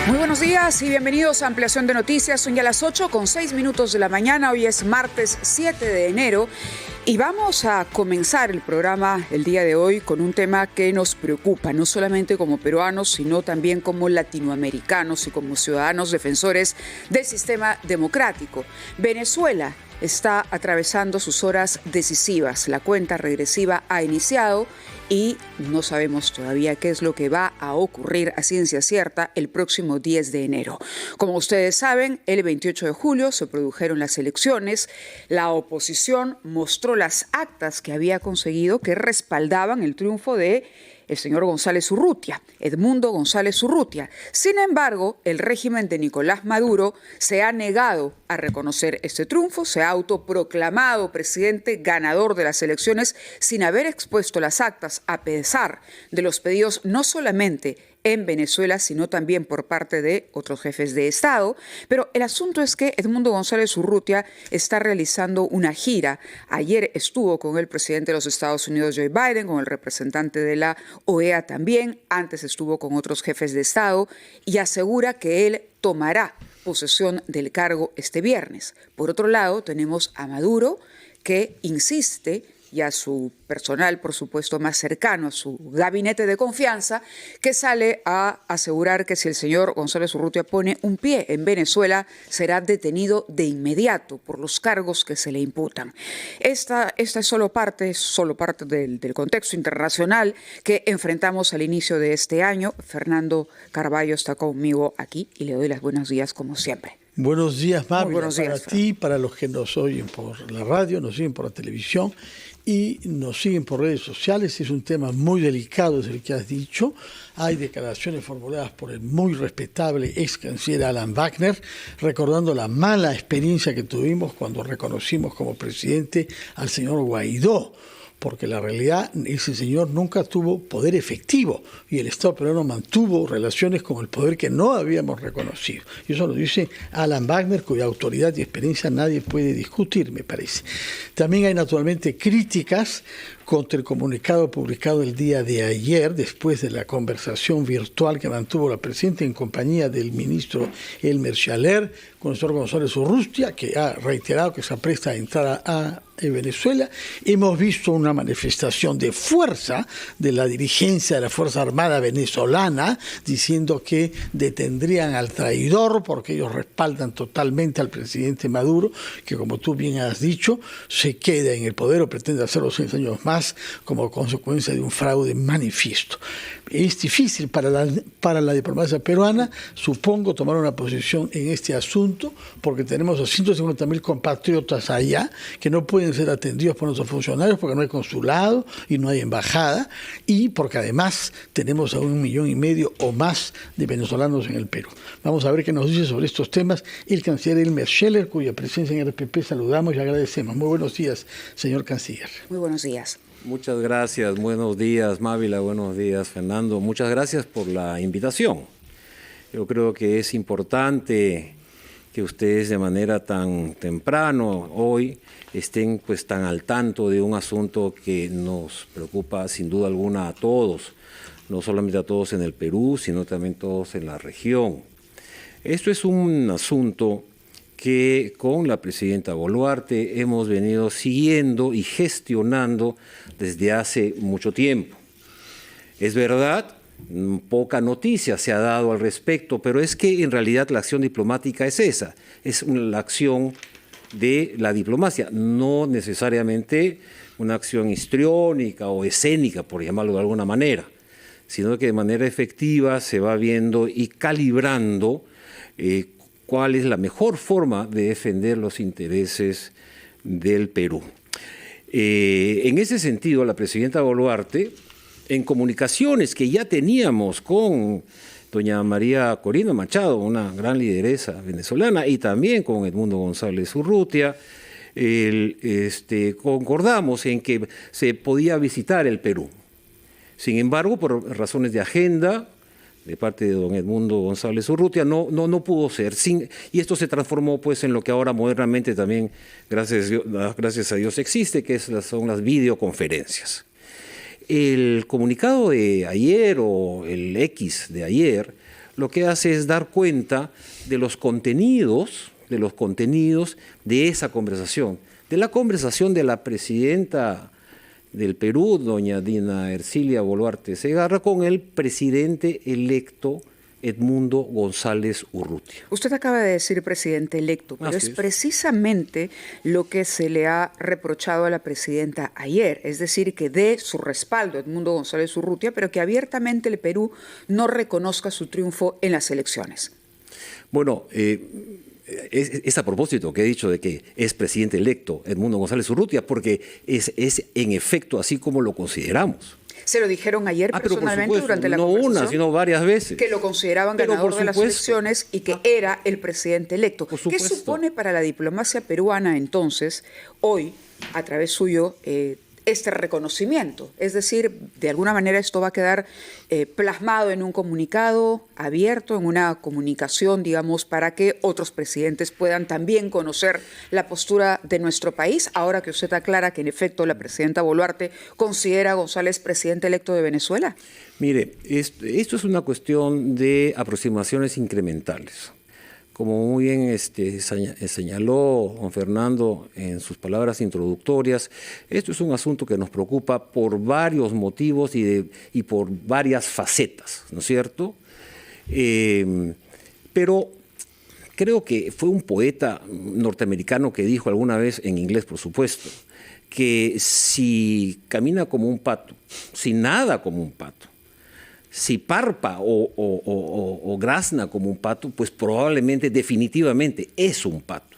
Muy buenos días y bienvenidos a Ampliación de Noticias. Son ya las 8:06 de la mañana. Hoy es martes 7 de enero y vamos a comenzar el programa el día de hoy con un tema que nos preocupa, no solamente como peruanos, sino también como latinoamericanos y como ciudadanos defensores del sistema democrático. Venezuela está atravesando sus horas decisivas. La cuenta regresiva ha iniciado y no sabemos todavía qué es lo que va a ocurrir a ciencia cierta el próximo 10 de enero. Como ustedes saben, el 28 de julio se produjeron las elecciones. La oposición mostró las actas que había conseguido que respaldaban el triunfo de el señor González Urrutia, Edmundo González Urrutia. Sin embargo, el régimen de Nicolás Maduro se ha negado a reconocer este triunfo, se ha autoproclamado presidente ganador de las elecciones sin haber expuesto las actas, a pesar de los pedidos no solamente en Venezuela, sino también por parte de otros jefes de Estado. Pero el asunto es que Edmundo González Urrutia está realizando una gira. Ayer estuvo con el presidente de los Estados Unidos, Joe Biden, con el representante de la OEA también. Antes estuvo con otros jefes de Estado y asegura que él tomará posesión del cargo este viernes. Por otro lado, tenemos a Maduro, que insiste, y a su personal, por supuesto, más cercano, a su gabinete de confianza, que sale a asegurar que si el señor González Urrutia pone un pie en Venezuela, será detenido de inmediato por los cargos que se le imputan. Esta es solo parte del contexto internacional que enfrentamos al inicio de este año. Fernando Carballo está conmigo aquí y le doy los buenos días como siempre. Buenos días, Marta, buenos días, para ti, para los que nos oyen por la radio, nos siguen por la televisión y nos siguen por redes sociales. Es un tema muy delicado, es el que has dicho. Hay declaraciones formuladas por el muy respetable ex canciller Alan Wagner, recordando la mala experiencia que tuvimos cuando reconocimos como presidente al señor Guaidó, porque la realidad, ese señor nunca tuvo poder efectivo y el Estado peruano mantuvo relaciones con el poder que no habíamos reconocido. Y eso lo dice Alan Wagner, cuya autoridad y experiencia nadie puede discutir, me parece. También hay naturalmente críticas contra el comunicado publicado el día de ayer, después de la conversación virtual que mantuvo la presidenta en compañía del ministro Elmer Schaller con el señor González Urrutia, que ha reiterado que se apresta a entrar a Venezuela. Hemos visto una manifestación de fuerza de la dirigencia de la Fuerza Armada venezolana, diciendo que detendrían al traidor porque ellos respaldan totalmente al presidente Maduro, que como tú bien has dicho, se queda en el poder o pretende hacerlo 6 años más como consecuencia de un fraude manifiesto. Es difícil para la diplomacia peruana, supongo, tomar una posición en este asunto, porque tenemos a 150.000 compatriotas allá que no pueden ser atendidos por nuestros funcionarios porque no hay consulado y no hay embajada, y porque además tenemos a 1,5 millones o más de venezolanos en el Perú. Vamos a ver qué nos dice sobre estos temas el canciller Elmer Schaller, cuya presencia en RPP saludamos y agradecemos. Muy buenos días, señor canciller. Muy buenos días. Muchas gracias, buenos días Mávila, buenos días Fernando, muchas gracias por la invitación. Yo creo que es importante que ustedes de manera tan temprano hoy estén pues tan al tanto de un asunto que nos preocupa sin duda alguna a todos, no solamente a todos en el Perú, sino también todos en la región. Esto es un asunto que con la presidenta Boluarte hemos venido siguiendo y gestionando desde hace mucho tiempo. Es verdad, poca noticia se ha dado al respecto, pero es que en realidad la acción diplomática es esa, es la acción de la diplomacia, no necesariamente una acción histriónica o escénica, por llamarlo de alguna manera, sino que de manera efectiva se va viendo y calibrando cuál es la mejor forma de defender los intereses del Perú. En ese sentido, la presidenta Boluarte, en comunicaciones que ya teníamos con doña María Corina Machado, una gran lideresa venezolana, y también con Edmundo González Urrutia, concordamos en que se podía visitar el Perú. Sin embargo, por razones de agenda, de parte de don Edmundo González Urrutia, no pudo ser. Y esto se transformó pues en lo que ahora modernamente también, gracias a Dios, existe, que son las videoconferencias. El comunicado de ayer o el X de ayer lo que hace es dar cuenta de los contenidos de esa conversación, de la conversación de la presidenta del Perú, doña Dina Ercilia Boluarte Segarra, con el presidente electo Edmundo González Urrutia. Usted acaba de decir presidente electo, pero es precisamente lo que se le ha reprochado a la presidenta ayer, es decir, que dé su respaldo a Edmundo González Urrutia, pero que abiertamente el Perú no reconozca su triunfo en las elecciones. Bueno, es a propósito que he dicho de que es presidente electo Edmundo González Urrutia, porque es en efecto así como lo consideramos. Se lo dijeron ayer personalmente durante la conversación. No una, sino varias veces. Que lo consideraban ganador de las elecciones y que era el presidente electo. ¿Qué supone para la diplomacia peruana entonces, hoy, a través suyo, este reconocimiento? Es decir, de alguna manera esto va a quedar plasmado en un comunicado abierto, en una comunicación, digamos, para que otros presidentes puedan también conocer la postura de nuestro país, ahora que usted aclara que en efecto la presidenta Boluarte considera a González presidente electo de Venezuela. Mire, esto es una cuestión de aproximaciones incrementales. Como muy bien señaló don Fernando en sus palabras introductorias, esto es un asunto que nos preocupa por varios motivos y por varias facetas, ¿no es cierto? Pero creo que fue un poeta norteamericano que dijo alguna vez, en inglés por supuesto, que si camina como un pato, si nada como un pato, si parpa o grazna como un pato, pues probablemente, definitivamente, es un pato.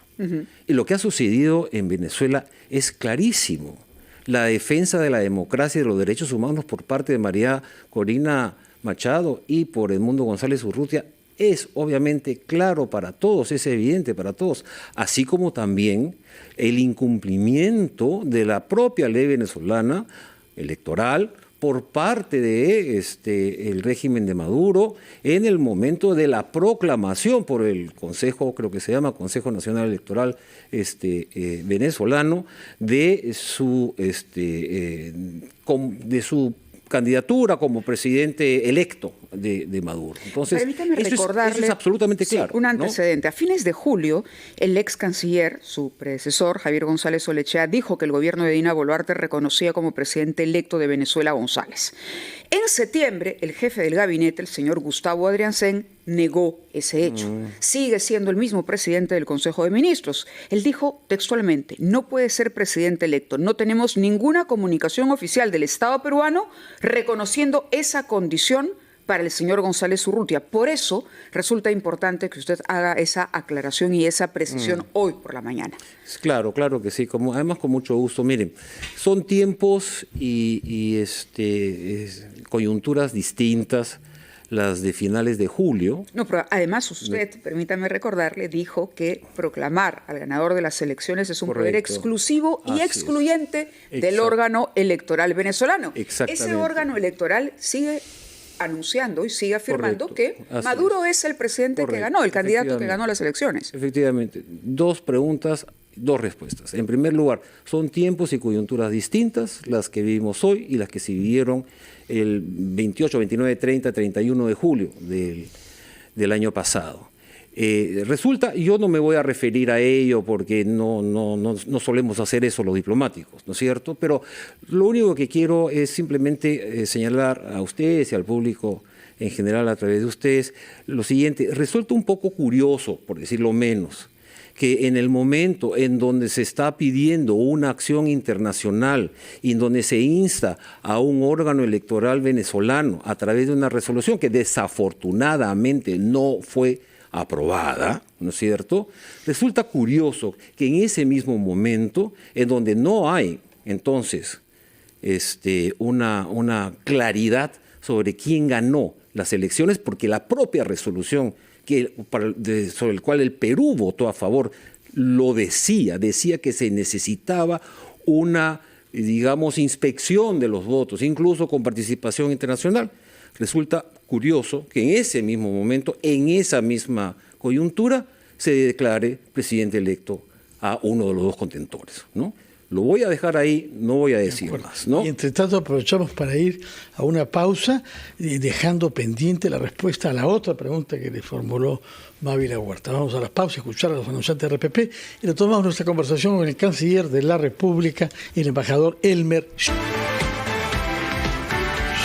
Y lo que ha sucedido en Venezuela es clarísimo. La defensa de la democracia y de los derechos humanos por parte de María Corina Machado y por Edmundo González Urrutia es obviamente claro para todos, es evidente para todos, así como también el incumplimiento de la propia ley venezolana electoral por parte de el régimen de Maduro en el momento de la proclamación por el Consejo, creo que se llama Consejo Nacional Electoral venezolano, de su candidatura como presidente electo de Maduro. Entonces, permítame recordarle, eso es absolutamente claro. Un antecedente. ¿No? A fines de julio, el ex canciller, su predecesor, Javier González Olechea, dijo que el gobierno de Dina Boluarte reconocía como presidente electo de Venezuela a González. En septiembre, el jefe del gabinete, el señor Gustavo Adriancén, negó ese hecho. Sigue siendo el mismo presidente del Consejo de Ministros. Él dijo textualmente, no puede ser presidente electo. No tenemos ninguna comunicación oficial del Estado peruano reconociendo esa condición para el señor González Urrutia. Por eso resulta importante que usted haga esa aclaración y esa precisión hoy por la mañana. Claro, claro que sí. Además, con mucho gusto. Miren, son tiempos y coyunturas distintas las de finales de julio. No, pero además usted, permítame recordarle, dijo que proclamar al ganador de las elecciones es un poder exclusivo y excluyente del órgano electoral venezolano. Ese órgano electoral sigue anunciando y sigue afirmando que Maduro es el presidente que ganó, el candidato que ganó las elecciones. Efectivamente. 2 preguntas, 2 respuestas. En primer lugar, son tiempos y coyunturas distintas las que vivimos hoy y las que se vivieron el 28, 29, 30, 31 de julio del año pasado. Resulta, yo no me voy a referir a ello porque no solemos hacer eso los diplomáticos, ¿no es cierto? Pero lo único que quiero es simplemente señalar a ustedes y al público en general a través de ustedes lo siguiente. Resulta un poco curioso, por decirlo menos, que en el momento en donde se está pidiendo una acción internacional y en donde se insta a un órgano electoral venezolano a través de una resolución que desafortunadamente no fue aprobada, ¿no es cierto? Resulta curioso que en ese mismo momento, en donde no hay entonces una claridad sobre quién ganó las elecciones, porque la propia resolución sobre el cual el Perú votó a favor lo decía que se necesitaba una, digamos, inspección de los votos, incluso con participación internacional. Resulta curioso que en ese mismo momento, en esa misma coyuntura, se declare presidente electo a uno de los 2 contendores, ¿no? Lo voy a dejar ahí, no voy a decir más, ¿no? Y entre tanto aprovechamos para ir a una pausa, dejando pendiente la respuesta a la otra pregunta que le formuló Mávila Huerta. Vamos a la pausa, escuchar a los anunciantes de RPP y retomamos nuestra conversación con el canciller de la República, el embajador Elmer.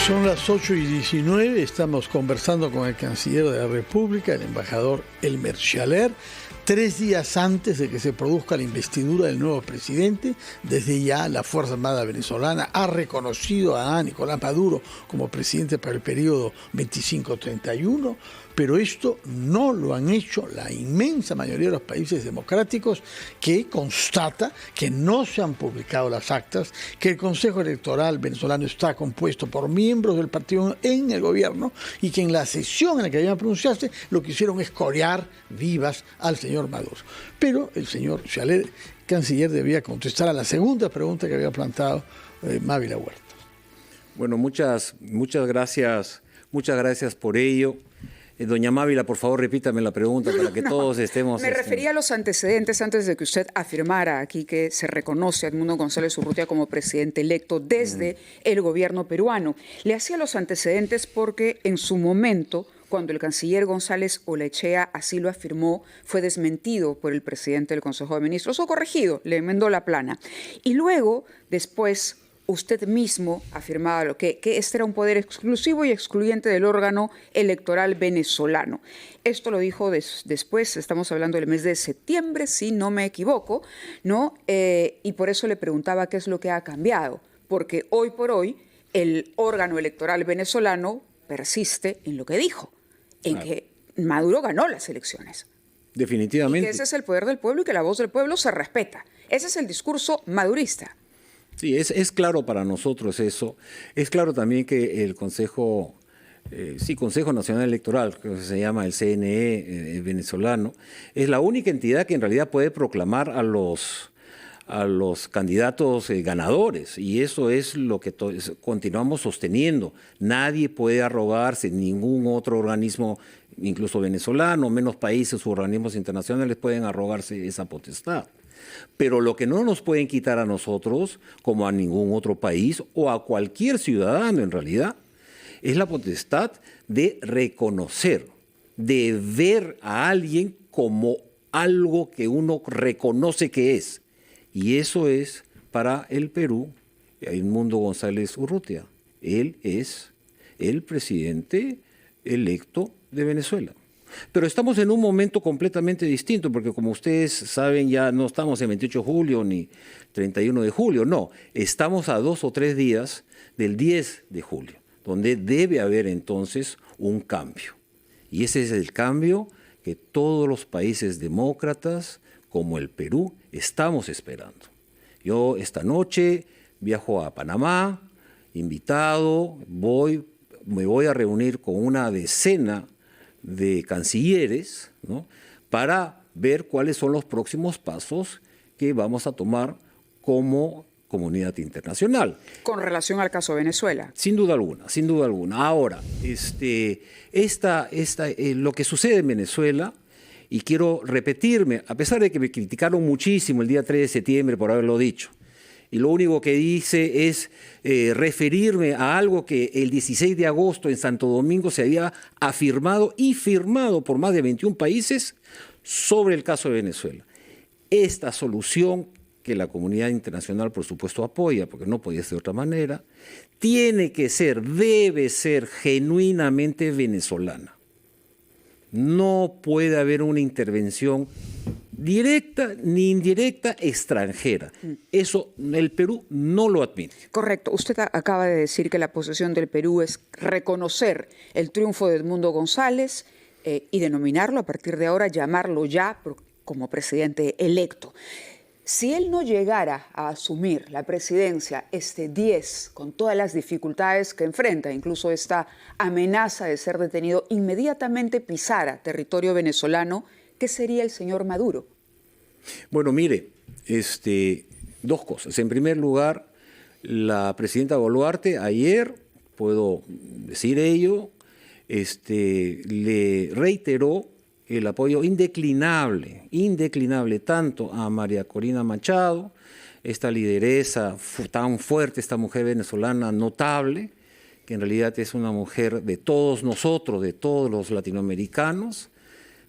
Son las 8:19, estamos conversando con el canciller de la República, el embajador Elmer Schaller. 3 días antes de que se produzca la investidura del nuevo presidente, desde ya la Fuerza Armada venezolana ha reconocido a Nicolás Maduro como presidente para el periodo 25-31, pero esto no lo han hecho la inmensa mayoría de los países democráticos, que constata que no se han publicado las actas, que el Consejo Electoral venezolano está compuesto por miembros del partido en el gobierno y que en la sesión en la que debían pronunciarse lo que hicieron es corear vivas al señor Maduro. Pero el señor Schaller, canciller, debía contestar a la segunda pregunta que había planteado Mávila Huerta. Bueno, muchas gracias por ello. Doña Mávila, por favor, repítame la pregunta para que todos estemos... Me refería a los antecedentes antes de que usted afirmara aquí que se reconoce a Edmundo González Urrutia como presidente electo desde el gobierno peruano. Le hacía los antecedentes porque en su momento, cuando el canciller González Olechea así lo afirmó, fue desmentido por el presidente del Consejo de Ministros, o corregido, le enmendó la plana. Y luego, después, usted mismo afirmaba que este era un poder exclusivo y excluyente del órgano electoral venezolano. Esto lo dijo después, estamos hablando del mes de septiembre, si no me equivoco, ¿no? Y por eso le preguntaba qué es lo que ha cambiado, porque hoy por hoy el órgano electoral venezolano persiste en lo que dijo, en que Maduro ganó las elecciones. Definitivamente. Y que ese es el poder del pueblo y que la voz del pueblo se respeta. Ese es el discurso madurista. Sí, es claro para nosotros eso. Es claro también que el Consejo Nacional Electoral, que se llama el CNE venezolano, es la única entidad que en realidad puede proclamar a los candidatos ganadores, y eso es lo que continuamos sosteniendo. Nadie puede arrogarse, ningún otro organismo, incluso venezolano, menos países u organismos internacionales pueden arrogarse esa potestad. Pero lo que no nos pueden quitar a nosotros, como a ningún otro país o a cualquier ciudadano en realidad, es la potestad de reconocer, de ver a alguien como algo que uno reconoce que es. Y eso es para el Perú, Edmundo González Urrutia. Él es el presidente electo de Venezuela. Pero estamos en un momento completamente distinto, porque como ustedes saben, ya no estamos en 28 de julio ni 31 de julio, no, estamos a 2 o 3 días del 10 de julio, donde debe haber entonces un cambio. Y ese es el cambio que todos los países demócratas, como el Perú, estamos esperando. Yo esta noche viajo a Panamá, invitado, me voy a reunir con una decena de cancilleres, ¿no?, para ver cuáles son los próximos pasos que vamos a tomar como comunidad internacional. Con relación al caso de Venezuela. Sin duda alguna, sin duda alguna. Ahora, lo que sucede en Venezuela, y quiero repetirme, a pesar de que me criticaron muchísimo el día 3 de septiembre por haberlo dicho, y lo único que hice es referirme a algo que el 16 de agosto en Santo Domingo se había afirmado y firmado por más de 21 países sobre el caso de Venezuela. Esta solución, que la comunidad internacional por supuesto apoya, porque no podía ser de otra manera, debe ser genuinamente venezolana. No puede haber una intervención directa ni indirecta extranjera. Eso el Perú no lo admite. Correcto. Usted acaba de decir que la posición del Perú es reconocer el triunfo de Edmundo González y denominarlo a partir de ahora, llamarlo ya como presidente electo. Si él no llegara a asumir la presidencia este 10, con todas las dificultades que enfrenta, incluso esta amenaza de ser detenido, inmediatamente pisara territorio venezolano, ¿qué sería el señor Maduro? Bueno, mire, 2 cosas. En primer lugar, la presidenta Boluarte ayer, puedo decir ello, le reiteró el apoyo indeclinable tanto a María Corina Machado, esta lideresa tan fuerte, esta mujer venezolana notable, que en realidad es una mujer de todos nosotros, de todos los latinoamericanos,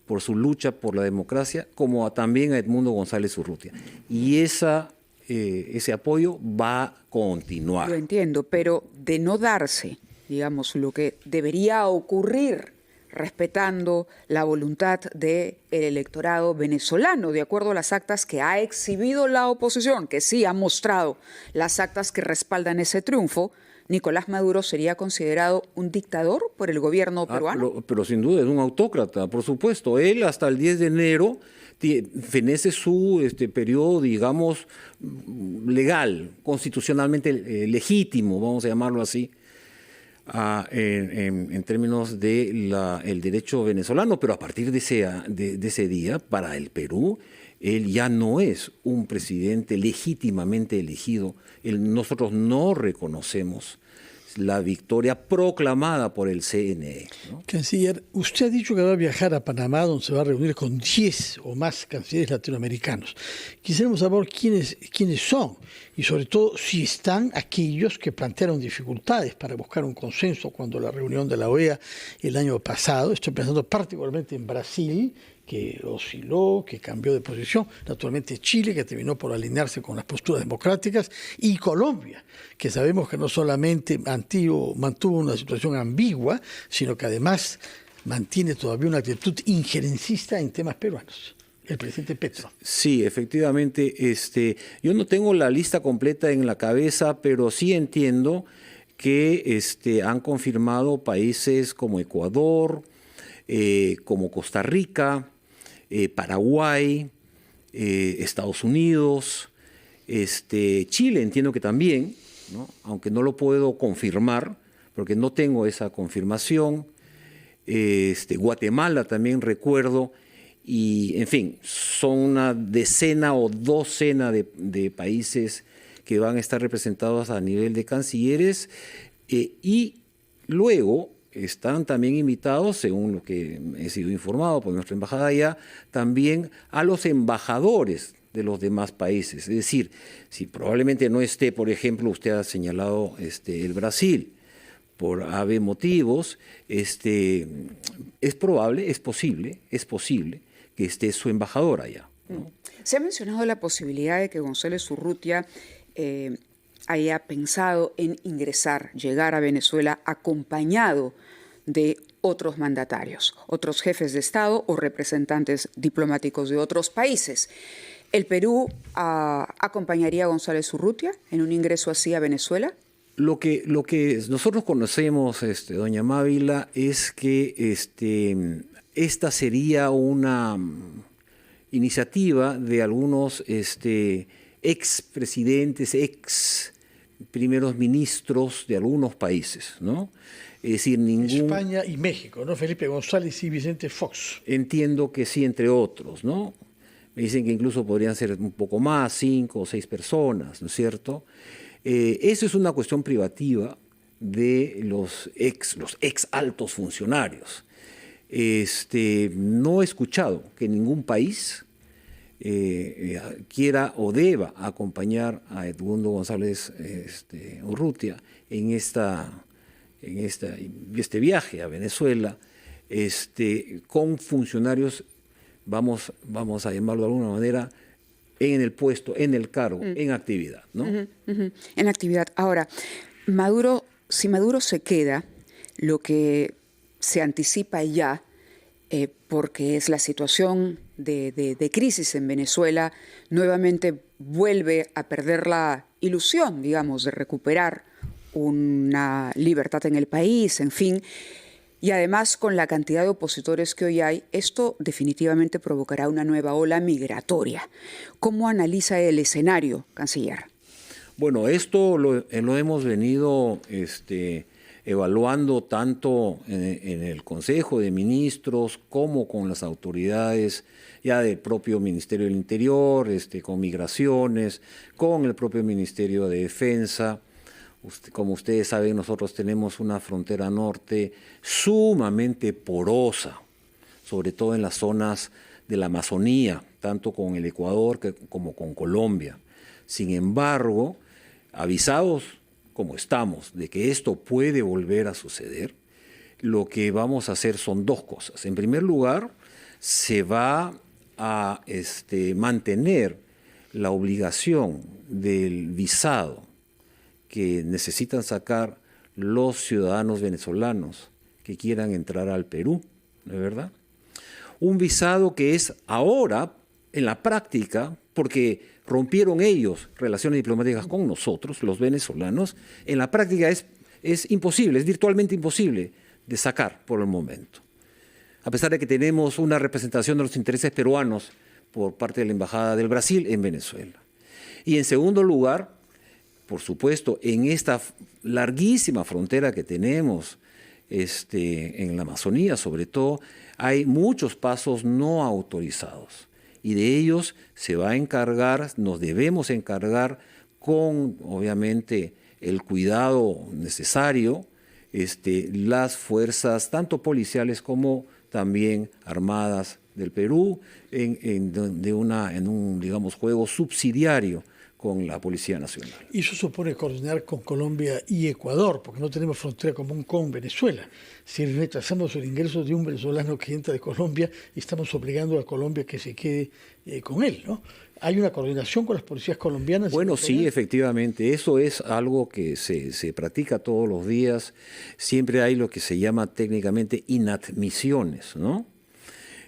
por su lucha por la democracia, como también a Edmundo González Urrutia. Y ese apoyo va a continuar. Lo entiendo, pero de no darse, digamos, lo que debería ocurrir respetando la voluntad del electorado venezolano, de acuerdo a las actas que ha exhibido la oposición, que sí ha mostrado las actas que respaldan ese triunfo, Nicolás Maduro sería considerado un dictador por el gobierno peruano. Pero sin duda es un autócrata, por supuesto. Él hasta el 10 de enero fenece su periodo, digamos, legal, constitucionalmente legítimo, vamos a llamarlo así, en términos del derecho venezolano, pero a partir de ese día, para el Perú, él ya no es un presidente legítimamente elegido. Nosotros no reconocemos la victoria proclamada por el CNE, ¿no? Canciller, usted ha dicho que va a viajar a Panamá, donde se va a reunir con 10 o más cancilleres latinoamericanos. Quisiéramos saber quiénes son y sobre todo si están aquellos que plantearon dificultades para buscar un consenso cuando la reunión de la OEA el año pasado. Estoy pensando particularmente en Brasil, que osciló, que cambió de posición, naturalmente Chile, que terminó por alinearse con las posturas democráticas, y Colombia, que sabemos que no solamente mantuvo una situación ambigua, sino que además mantiene todavía una actitud injerencista en temas peruanos. El presidente Petro. Sí, efectivamente. Yo no tengo la lista completa en la cabeza, pero sí entiendo que han confirmado países como Ecuador, como Costa Rica, Paraguay, Estados Unidos, Chile entiendo que también, ¿no? Aunque no lo puedo confirmar, porque no tengo esa confirmación. Guatemala también recuerdo, y en fin, son una decena o docena de países que van a estar representados a nivel de cancilleres, y luego están también invitados, según lo que he sido informado por nuestra embajada allá, también a los embajadores de los demás países. Es decir, si probablemente no esté, por ejemplo, usted ha señalado el Brasil, por ave motivos, es probable, es posible que esté su embajador allá, ¿no? Se ha mencionado la posibilidad de que González Urrutia haya pensado en llegar a Venezuela acompañado de otros mandatarios, otros jefes de Estado o representantes diplomáticos de otros países. ¿El Perú acompañaría a González Urrutia en un ingreso así a Venezuela? Lo que nosotros conocemos, doña Mávila, es que esta sería una iniciativa de algunos expresidentes, ex primeros ministros de algunos países, ¿no? Es decir, España y México, ¿no? Felipe González y Vicente Fox. Entiendo que sí, entre otros, ¿no? Me dicen que incluso podrían ser un poco más, 5 o 6 personas, ¿no es cierto? Eso es una cuestión privativa de los ex altos funcionarios. No he escuchado que ningún país quiera o deba acompañar a Edmundo González Urrutia en este viaje a Venezuela, con funcionarios, vamos a llamarlo de alguna manera, en el puesto, en el cargo, en actividad, ¿no? En actividad. Ahora, si Maduro se queda, lo que se anticipa ya, porque es la situación de crisis en Venezuela, nuevamente vuelve a perder la ilusión, digamos, de recuperar una libertad en el país, en fin. Y además, con la cantidad de opositores que hoy hay, esto definitivamente provocará una nueva ola migratoria. ¿Cómo analiza el escenario, canciller? Bueno, esto lo hemos venido evaluando tanto en el Consejo de Ministros como con las autoridades ya del propio Ministerio del Interior, con Migraciones, con el propio Ministerio de Defensa. Como ustedes saben, nosotros tenemos una frontera norte sumamente porosa, sobre todo en las zonas de la Amazonía, tanto con el Ecuador como con Colombia. Sin embargo, avisados como estamos de que esto puede volver a suceder, lo que vamos a hacer son dos cosas. En primer lugar, se va a mantener la obligación del visado que necesitan sacar los ciudadanos venezolanos que quieran entrar al Perú, ¿no es verdad? Un visado que es ahora, en la práctica, porque rompieron ellos relaciones diplomáticas con nosotros, los venezolanos, en la práctica es imposible, es virtualmente imposible de sacar por el momento. A pesar de que tenemos una representación de los intereses peruanos por parte de la Embajada del Brasil en Venezuela. Y en segundo lugar, por supuesto, en esta larguísima frontera que tenemos en la Amazonía, sobre todo, hay muchos pasos no autorizados. Y de ellos se va a encargar, nos debemos encargar con, obviamente, el cuidado necesario, las fuerzas, tanto policiales como también armadas del Perú, en un, digamos, juego subsidiario con la Policía Nacional. Y eso supone coordinar con Colombia y Ecuador, porque no tenemos frontera común con Venezuela. Si retrasamos el ingreso de un venezolano que entra de Colombia, estamos obligando a Colombia que se quede con él, ¿no? ¿Hay una coordinación con las policías colombianas? Bueno, sí, efectivamente. Eso es algo que se practica todos los días. Siempre hay lo que se llama técnicamente inadmisiones, ¿no?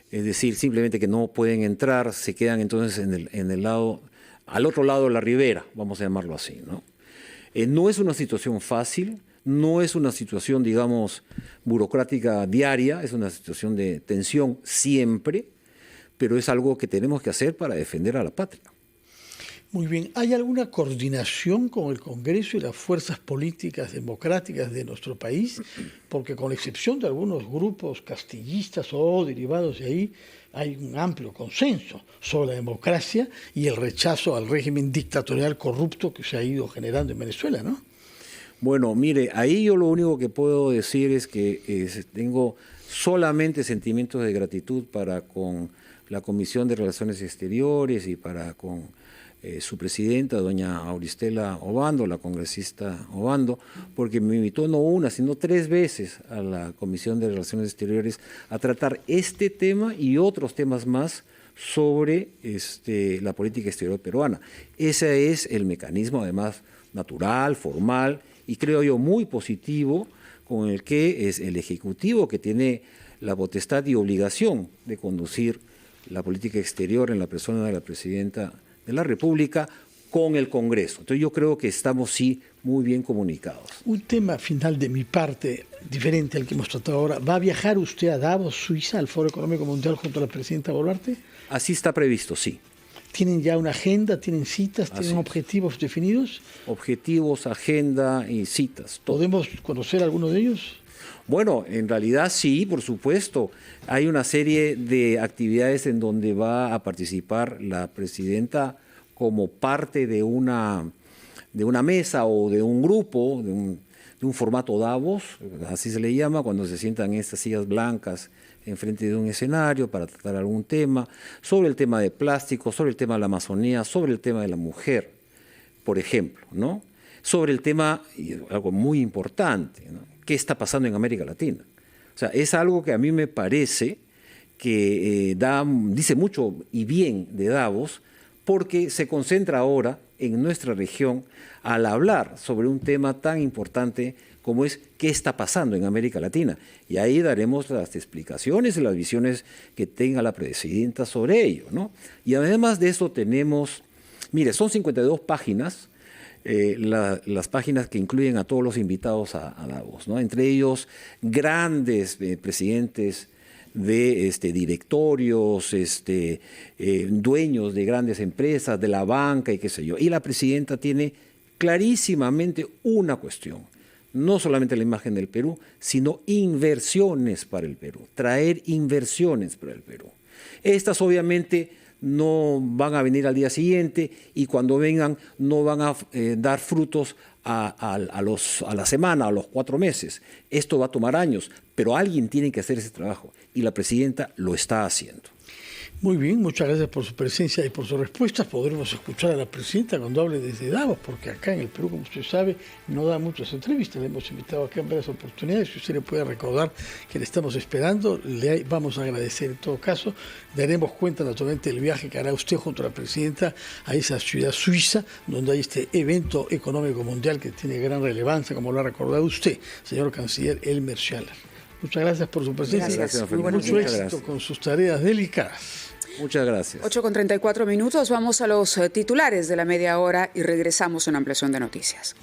Es decir, simplemente que no pueden entrar, se quedan entonces en el lado, al otro lado de la ribera, vamos a llamarlo así, ¿no? No es una situación fácil, no es una situación, digamos, burocrática diaria, es una situación de tensión siempre, pero es algo que tenemos que hacer para defender a la patria. Muy bien. ¿Hay alguna coordinación con el Congreso y las fuerzas políticas democráticas de nuestro país? Porque con la excepción de algunos grupos castillistas o derivados de ahí, hay un amplio consenso sobre la democracia y el rechazo al régimen dictatorial corrupto que se ha ido generando en Venezuela, ¿no? Bueno, mire, ahí yo lo único que puedo decir es que tengo solamente sentimientos de gratitud para con la Comisión de Relaciones Exteriores y para con su presidenta, doña Auristela Obando, la congresista Obando, porque me invitó no una, sino 3 veces a la Comisión de Relaciones Exteriores a tratar este tema y otros temas más sobre la política exterior peruana. Ese es el mecanismo, además, natural, formal y creo yo muy positivo, con el que es el Ejecutivo que tiene la potestad y obligación de conducir la política exterior en la persona de la Presidenta de la República con el Congreso. Entonces yo creo que estamos sí muy bien comunicados. Un tema final de mi parte, diferente al que hemos tratado ahora. ¿Va a viajar usted a Davos, Suiza, al Foro Económico Mundial junto a la Presidenta Boluarte? Así está previsto, sí. ¿Tienen ya una agenda, tienen citas, tienen objetivos definidos? Objetivos, agenda y citas. Todo. ¿Podemos conocer alguno de ellos? Bueno, en realidad sí, por supuesto. Hay una serie de actividades en donde va a participar la presidenta como parte de una mesa o de un grupo, de un formato Davos, así se le llama, cuando se sientan en estas sillas blancas enfrente de un escenario para tratar algún tema, sobre el tema de plástico, sobre el tema de la Amazonía, sobre el tema de la mujer, por ejemplo, ¿no? Sobre el tema, algo muy importante, ¿no? ¿Qué está pasando en América Latina? O sea, es algo que a mí me parece que dice mucho y bien de Davos, porque se concentra ahora en nuestra región al hablar sobre un tema tan importante como es qué está pasando en América Latina. Y ahí daremos las explicaciones y las visiones que tenga la presidenta sobre ello, ¿no? Y además de eso tenemos, mire, son 52 páginas, las páginas que incluyen a todos los invitados a Davos, ¿no? Entre ellos grandes presidentes de directorios, dueños de grandes empresas, de la banca y qué sé yo. Y la presidenta tiene clarísimamente una cuestión, no solamente la imagen del Perú, sino inversiones para el Perú, traer inversiones para el Perú. Estas obviamente no van a venir al día siguiente y cuando vengan no van a dar frutos a la semana, a los 4 meses. Esto va a tomar años, pero alguien tiene que hacer ese trabajo y la presidenta lo está haciendo. Muy bien, muchas gracias por su presencia y por sus respuestas. Podremos escuchar a la presidenta cuando hable desde Davos, porque acá en el Perú, como usted sabe, no da muchas entrevistas. Le hemos invitado acá en varias oportunidades. Si usted le puede recordar que le estamos esperando, le vamos a agradecer en todo caso. Daremos cuenta naturalmente del viaje que hará usted junto a la presidenta a esa ciudad suiza, donde hay este evento económico mundial que tiene gran relevancia, como lo ha recordado usted, señor canciller Elmer Schaller. Muchas gracias por su presencia. Gracias. Muy buenos éxito con sus tareas delicadas. Muchas gracias. 8:34 minutos. Vamos a los titulares de la media hora y regresamos en Ampliación de Noticias.